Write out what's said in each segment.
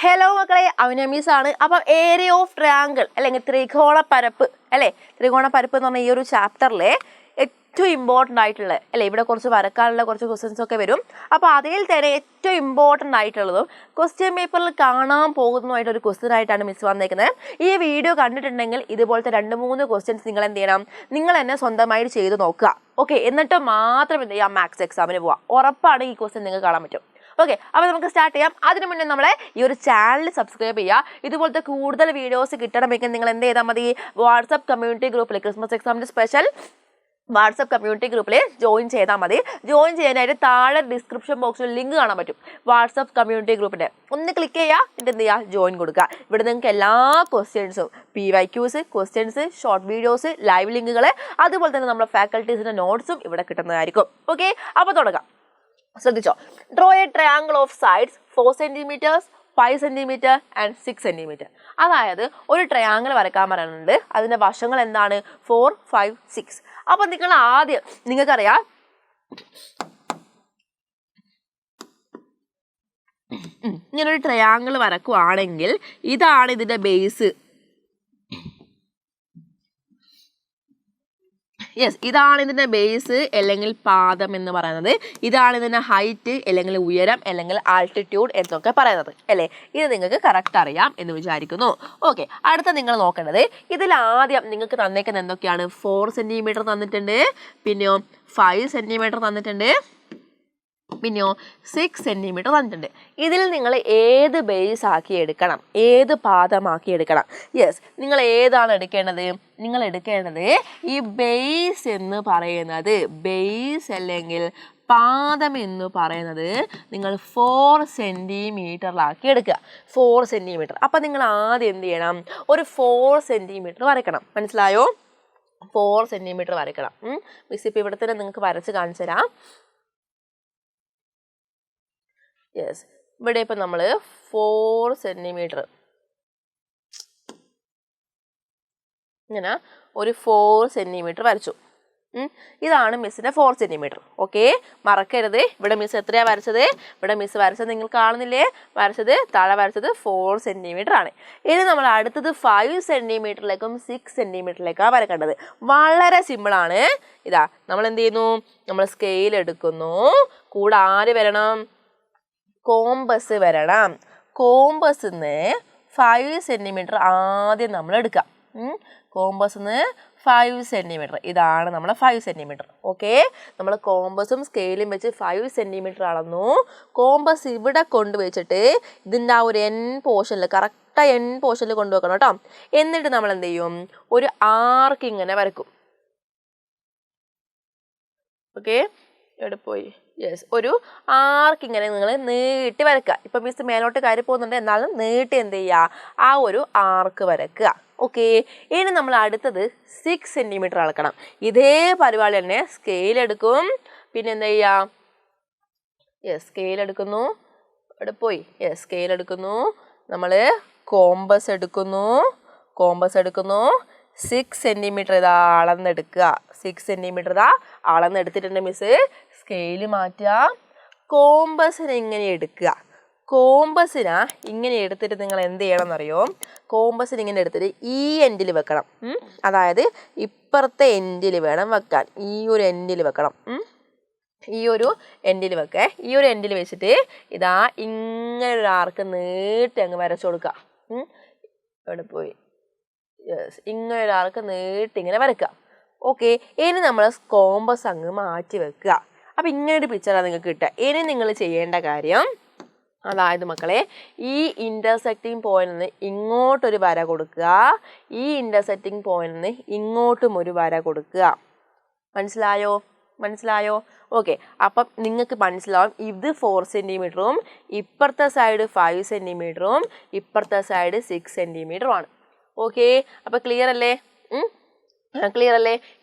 Hello മക്കളെ, അവനമീസ് ആണ്. അപ്പം ഏരിയ ഓഫ് ട്രയാങ്കിൾ അല്ലെങ്കിൽ ത്രികോണപ്പരപ്പ് അല്ലേ, ത്രികോണപ്പരപ്പ് എന്ന് പറഞ്ഞ ഈ ഒരു ചാപ്റ്ററിലെ ഏറ്റവും ഇമ്പോർട്ടൻ്റ് ആയിട്ടുള്ള അല്ലേ, ഇവിടെ കുറച്ച് വരക്കാനുള്ള കുറച്ച് ക്വസ്റ്റ്യൻസ് ഒക്കെ വരും. അപ്പോൾ അതിൽ തന്നെ ഏറ്റവും ഇമ്പോർട്ടൻ്റ് ആയിട്ടുള്ളതും ക്വസ്റ്റ്യൻ പേപ്പറിൽ കാണാൻ പോകുന്നതുമായിട്ടൊരു ക്വസ്റ്റ്യൻ ആയിട്ടാണ് മിസ് വന്നേക്കുന്നത്. ഈ വീഡിയോ കണ്ടിട്ടുണ്ടെങ്കിൽ ഇതുപോലത്തെ 2-3 ക്വസ്റ്റ്യൻസ് നിങ്ങൾ എന്ത് ചെയ്യണം, നിങ്ങൾ തന്നെ സ്വന്തമായിട്ട് ചെയ്ത് നോക്കുക. ഓക്കെ, എന്നിട്ട് മാത്രം എന്ത് ചെയ്യാം, മാത്സ് എക്സാമിന് പോവാം. ഉറപ്പാണ് ഈ ക്വസ്റ്റ്യൻ നിങ്ങൾക്ക് കാണാൻ പറ്റും. ഓക്കെ, അപ്പോൾ നമുക്ക് സ്റ്റാർട്ട് ചെയ്യാം. അതിനു മുന്നേ നമ്മളെ ഈ ഒരു ചാനൽ സബ്സ്ക്രൈബ് ചെയ്യുക. ഇതുപോലത്തെ കൂടുതൽ വീഡിയോസ് കിട്ടണമെങ്കിൽ നിങ്ങൾ എന്ത് ചെയ്താൽ മതി, വാട്സപ്പ് കമ്മ്യൂണിറ്റി ഗ്രൂപ്പിൽ ക്രിസ്മസ് എക്സാമിൻ്റെ സ്പെഷ്യൽ വാട്സപ്പ് കമ്മ്യൂണിറ്റി ഗ്രൂപ്പിൽ ജോയിൻ ചെയ്താൽ മതി. ജോയിൻ ചെയ്യാനായിട്ട് താഴെ ഡിസ്ക്രിപ്ഷൻ ബോക്സിൽ ലിങ്ക് കാണാൻ പറ്റും, വാട്സപ്പ് കമ്മ്യൂണിറ്റി ഗ്രൂപ്പിൻ്റെ. ഒന്ന് ക്ലിക്ക് ചെയ്യുക, എന്നിട്ട് എന്ത് ചെയ്യുക, ജോയിൻ കൊടുക്കുക. ഇവിടെ നിങ്ങൾക്ക് എല്ലാ ക്വസ്റ്റ്യൻസും, PYQs, questions, short videos, live ലിങ്കുകൾ, അതുപോലെ തന്നെ നമ്മുടെ ഫാക്കൽറ്റീസിൻ്റെ നോട്ട്സും ഇവിടെ കിട്ടുന്നതായിരിക്കും. ഓക്കെ, അപ്പോൾ തുടങ്ങാം. ശ്രദ്ധിച്ചോ, draw A triangle of sides 4 centimetres 5 centimetre and 6 centimetre. അതായത് ഒരു ട്രയാങ്കിൾ വരയ്ക്കാൻ പറയുന്നുണ്ട്. അതിൻ്റെ വശങ്ങൾ എന്താണ്, 4, 5, 6. അപ്പം നിങ്ങൾ ആദ്യം നിങ്ങൾക്കറിയാം ഇങ്ങനൊരു ട്രയാങ്കിൾ വരക്കുവാണെങ്കിൽ ഇതാണ് ഇതിൻ്റെ ബേസ്. യെസ്, ഇതാണ് ഇതിൻ്റെ ബേസ് അല്ലെങ്കിൽ പാദം എന്ന് പറയുന്നത്. ഇതാണ് ഇതിൻ്റെ ഹൈറ്റ് അല്ലെങ്കിൽ ഉയരം അല്ലെങ്കിൽ ആൾട്ടിറ്റ്യൂഡ് എന്നൊക്കെ പറയുന്നത് അല്ലേ. ഇത് നിങ്ങൾക്ക് കറക്റ്റ് അറിയാം എന്ന് വിചാരിക്കുന്നു. ഓക്കെ, അടുത്ത നിങ്ങൾ നോക്കേണ്ടത് ഇതിൽ ആദ്യം നിങ്ങൾക്ക് തന്നേക്കുന്നത് എന്തൊക്കെയാണ്, 4 സെൻറ്റിമീറ്റർ തന്നിട്ടുണ്ട്, പിന്നെയോ 5 സെൻറ്റിമീറ്റർ തന്നിട്ടുണ്ട്, പിന്നെയോ 6 സെൻറ്റിമീറ്റർ തന്നിട്ടുണ്ട്. ഇതിൽ നിങ്ങൾ ഏത് ബേസ് ആക്കി എടുക്കണം, ഏത് പാദമാക്കി എടുക്കണം? യെസ്, നിങ്ങൾ ഏതാണ് എടുക്കേണ്ടത്, നിങ്ങൾ എടുക്കേണ്ടത് ഈ ബേസ് എന്ന് പറയുന്നത്, ബേസ് അല്ലെങ്കിൽ പാദം എന്ന് പറയുന്നത് നിങ്ങൾ 4 സെൻറ്റിമീറ്ററിലാക്കി എടുക്കുക. 4 സെൻറ്റിമീറ്റർ. അപ്പം നിങ്ങൾ ആദ്യം എന്ത് ചെയ്യണം, ഒരു 4 സെൻറ്റിമീറ്റർ വരയ്ക്കണം. മനസ്സിലായോ? 4 സെൻറ്റിമീറ്റർ വരയ്ക്കണം. മിസ് ഇപ്പോൾ ഇവിടെ തന്നെ നിങ്ങൾക്ക് വരച്ച് കാണിച്ചു തരാം. യെസ്, ഇവിടെ ഇപ്പം നമ്മൾ 4 സെൻറ്റിമീറ്റർ ഇങ്ങനെ ഒരു 4 സെൻറ്റിമീറ്റർ വരച്ചു. ഇതാണ് മിസ്സിൻ്റെ 4 സെൻറ്റിമീറ്റർ. ഓക്കെ, മറക്കരുത്. ഇവിടെ മിസ് എത്രയാണ് വരച്ചത്, ഇവിടെ മിസ് വരച്ചത് നിങ്ങൾ കാണുന്നില്ലേ, വരച്ചത് താഴെ വരച്ചത് 4 സെൻറ്റിമീറ്റർ ആണ്. ഇനി നമ്മൾ അടുത്തത് 5 സെൻറ്റിമീറ്ററിലേക്കും 6 സെൻറ്റിമീറ്ററിലേക്കാണ് വരക്കേണ്ടത്. വളരെ സിമ്പിളാണ്. ഇതാ നമ്മൾ എന്ത് ചെയ്യുന്നു, നമ്മൾ സ്കെയിൽ എടുക്കുന്നു, കൂടെ ആര് വരണം, കോമ്പസ് വരണം. കോമ്പസിൽ നിന്ന് 5 സെൻറ്റിമീറ്റർ ആദ്യം നമ്മൾ എടുക്കാം. കോമ്പസിൽ നിന്ന് 5 സെൻറ്റിമീറ്റർ, ഇതാണ് നമ്മളെ 5 സെൻറ്റിമീറ്റർ. ഓക്കെ, നമ്മൾ കോമ്പസും സ്കെയിലും വെച്ച് 5 സെൻറ്റിമീറ്റർ അളന്നു. കോമ്പസ് ഇവിടെ കൊണ്ടുവച്ചിട്ട് ഇതിൻ്റെ ആ ഒരു എൻ പോർഷനിൽ, കറക്റ്റായി എൻ പോർഷനിൽ കൊണ്ടുവെക്കണം കേട്ടോ. എന്നിട്ട് നമ്മൾ എന്ത് ചെയ്യും, ഒരു ആർക്ക് ഇങ്ങനെ വരക്കും. ഓക്കെ, എവിടെ പോയി, യെസ്, ഒരു ആർക്ക് ഇങ്ങനെ നിങ്ങൾ നീട്ടി വരക്കുക. ഇപ്പം മിസ് മേലോട്ട് കയറി പോകുന്നുണ്ട്, എന്നാലും നീട്ടി എന്ത് ചെയ്യുക, ആ ഒരു ആർക്ക് വരക്കുക. ഓക്കെ, ഇനി നമ്മൾ അടുത്തത് 6 സെൻറ്റിമീറ്റർ അളക്കണം. ഇതേ പരിപാടി തന്നെ, സ്കെയിൽ എടുക്കും, പിന്നെ എന്താ ചെയ്യുക, യെസ്, സ്കെയിൽ എടുക്കുന്നു, ഇവിടെ പോയി, യെസ്, സ്കെയിൽ എടുക്കുന്നു, നമ്മൾ കോമ്പസ് എടുക്കുന്നു, 6 സെൻറ്റിമീറ്റർ ഇതാ അളന്നെടുക്കുക. 6 സെൻറ്റിമീറ്റർ ഇതാ അളന്നെടുത്തിട്ടുണ്ട് മിസ്. സ്കെയിൽ മാറ്റുക, കോമ്പസിനെ ഇങ്ങനെ എടുക്കുക. കോമ്പസിനെ ഇങ്ങനെ എടുത്തിട്ട് നിങ്ങൾ എന്ത് ചെയ്യണം എന്നറിയോ, കോമ്പസിന് ഇങ്ങനെ എടുത്തിട്ട് ഈ എൻഡിൽ വെക്കണം. അതായത് ഇപ്പുറത്തെ എൻഡിൽ വേണം വെക്കാൻ, ഈ ഒരു എൻഡിൽ വെക്കണം. ഈ ഒരു എൻഡിൽ വെക്കേ. ഈ ഒരു എൻഡിൽ വെച്ചിട്ട് ഇതാ ഇങ്ങനെ ഒരു ആർക്ക് നീട്ടി അങ്ങ് വരച്ചു കൊടുക്കുക. ഇവിടെ പോയി, യെസ്, ഇങ്ങനെ ഒരാൾക്ക് നീട്ടി ഇങ്ങനെ വരക്കുക. ഓക്കെ, ഇനി നമ്മൾ കോമ്പസ് അങ്ങ് മാറ്റി വെക്കുക. അപ്പം ഇങ്ങനൊരു പിക്ചറാണ് നിങ്ങൾക്ക് കിട്ടുക. ഇനി നിങ്ങൾ ചെയ്യേണ്ട കാര്യം, അതായത് മക്കളെ, ഈ ഇൻ്റർസെക്റ്റിംഗ് പോയിന്റിൽ നിന്ന് ഇങ്ങോട്ടൊരു വര കൊടുക്കുക, ഈ ഇൻ്റർസെക്റ്റിംഗ് പോയിന്റിൽ നിന്ന് ഇങ്ങോട്ടും ഒരു വര കൊടുക്കുക. മനസ്സിലായോ? ഓക്കെ, അപ്പം നിങ്ങൾക്ക് മനസ്സിലാവും ഇത് 4 സെൻറ്റിമീറ്ററും ഇപ്പുറത്തെ സൈഡ് 5 സെൻറ്റിമീറ്ററും ഇപ്പുറത്തെ സൈഡ് 6 സെൻറ്റിമീറ്ററുമാണ്. ഓക്കെ, അപ്പോൾ ക്ലിയർ അല്ലേ?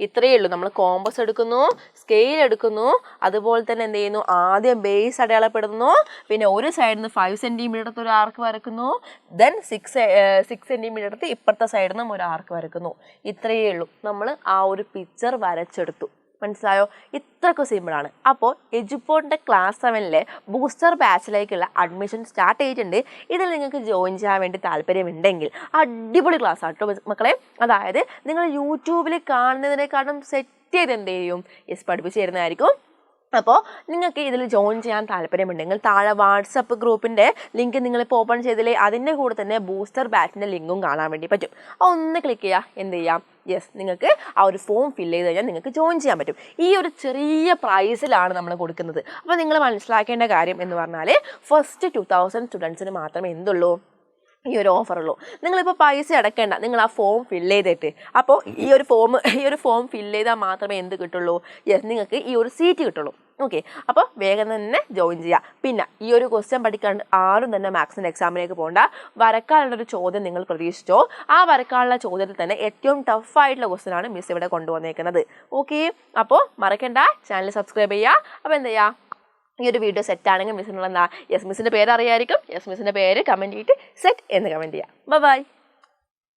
ഇത്രയേ ഉള്ളൂ. നമ്മൾ കോമ്പസ് എടുക്കുന്നു, സ്കെയിൽ എടുക്കുന്നു, അതുപോലെ തന്നെ എന്ത് ചെയ്യുന്നു, ആദ്യം ബേസ് അടയാളപ്പെടുന്നു, പിന്നെ ഒരു സൈഡിൽ നിന്ന് 5 സെൻറ്റിമീറ്റർ ഒരു ആർക്ക് വരക്കുന്നു, ദെൻ 6 സെൻറ്റിമീറ്റർ എടുത്ത് ഇപ്പുറത്തെ സൈഡിൽ നിന്നും ഒരു ആർക്ക് വരക്കുന്നു. ഇത്രയേ ഉള്ളൂ. നമ്മൾ ആ ഒരു പിക്ചർ വരച്ചെടുത്തു. മനസ്സിലായോ? ഇത്രയ്ക്കും സിമ്പിളാണ്. അപ്പോൾ എജുപോർട്ടിൻ്റെ ക്ലാസ് 7-ലെ ബൂസ്റ്റർ ബാച്ചിലേക്കുള്ള അഡ്മിഷൻ സ്റ്റാർട്ട് ചെയ്തിട്ടുണ്ട്. ഇതിൽ നിങ്ങൾക്ക് ജോയിൻ ചെയ്യാൻ വേണ്ടി താല്പര്യമുണ്ടെങ്കിൽ അടിപൊളി ക്ലാസ് ആട്ടോ മക്കളെ. അതായത് നിങ്ങൾ യൂട്യൂബിൽ കാണുന്നതിനെക്കാളും സെറ്റ് ചെയ്ത് എന്ത് ചെയ്യും, പഠിപ്പിച്ച് തരുന്നതായിരിക്കും. അപ്പോൾ നിങ്ങൾക്ക് ഇതിൽ ജോയിൻ ചെയ്യാൻ താല്പര്യമുണ്ടെങ്കിൽ താഴെ വാട്സപ്പ് ഗ്രൂപ്പിൻ്റെ ലിങ്ക് നിങ്ങളിപ്പോൾ ഓപ്പൺ ചെയ്തില്ലേ, അതിൻ്റെ കൂടെ തന്നെ ബൂസ്റ്റർ ബാച്ചിൻ്റെ ലിങ്കും കാണാൻ വേണ്ടി പറ്റും. ഒന്ന് ക്ലിക്ക് ചെയ്യുക, എന്ത് ചെയ്യാം, നിങ്ങൾക്ക് ആ ഒരു ഫോം ഫില്ല് ചെയ്ത് കഴിഞ്ഞാൽ നിങ്ങൾക്ക് ജോയിൻ ചെയ്യാൻ പറ്റും. ഈ ഒരു ചെറിയ പ്രൈസിലാണ് നമ്മൾ കൊടുക്കുന്നത്. അപ്പോൾ നിങ്ങൾ മനസ്സിലാക്കേണ്ട കാര്യം എന്ന് പറഞ്ഞാൽ ഫസ്റ്റ് 2000 സ്റ്റുഡൻസിന് മാത്രമേ എന്തുള്ളൂ, ഈ ഒരു ഓഫറുള്ളൂ. നിങ്ങളിപ്പോൾ പൈസ അടക്കേണ്ട, നിങ്ങൾ ആ ഫോം ഫില്ല് ചെയ്തിട്ട്, അപ്പോൾ ഈ ഒരു ഫോം ഫില്ല് ചെയ്താൽ മാത്രമേ എന്ത് കിട്ടുള്ളൂ, നിങ്ങൾക്ക് ഈ ഒരു സീറ്റ് കിട്ടുള്ളൂ. ഓക്കെ, അപ്പോൾ വേഗം തന്നെ ജോയിൻ ചെയ്യുക. പിന്നെ ഈ ഒരു ക്വസ്റ്റ്യൻ പഠിക്കാണ്ട് ആരും തന്നെ മാത്സിൻ്റെ എക്സാമിലേക്ക് പോകണ്ട. വരക്കാനുള്ളൊരു ചോദ്യം നിങ്ങൾ പ്രതീക്ഷിച്ചോ, ആ വരക്കാനുള്ള ചോദ്യത്തിൽ തന്നെ ഏറ്റവും ടഫായിട്ടുള്ള ക്വസ്റ്റ്യനാണ് മിസ് ഇവിടെ കൊണ്ടുവന്നേക്കുന്നത്. ഓക്കെ, അപ്പോൾ മറക്കണ്ട, ചാനൽ സബ്സ്ക്രൈബ് ചെയ്യുക. അപ്പോൾ എന്ത് ചെയ്യുക, ഈ ഒരു വീഡിയോ സെറ്റ് ആണെങ്കിൽ മിസ്സിനുള്ള എന്താ, മിസ്സിൻ്റെ പേര് അറിയായിരിക്കും. മിസ്സിൻ്റെ പേര് കമൻറ്റ് ചെയ്തിട്ട് സെറ്റ് എന്ന് കമൻറ്റ് ചെയ്യുക. ബൈ.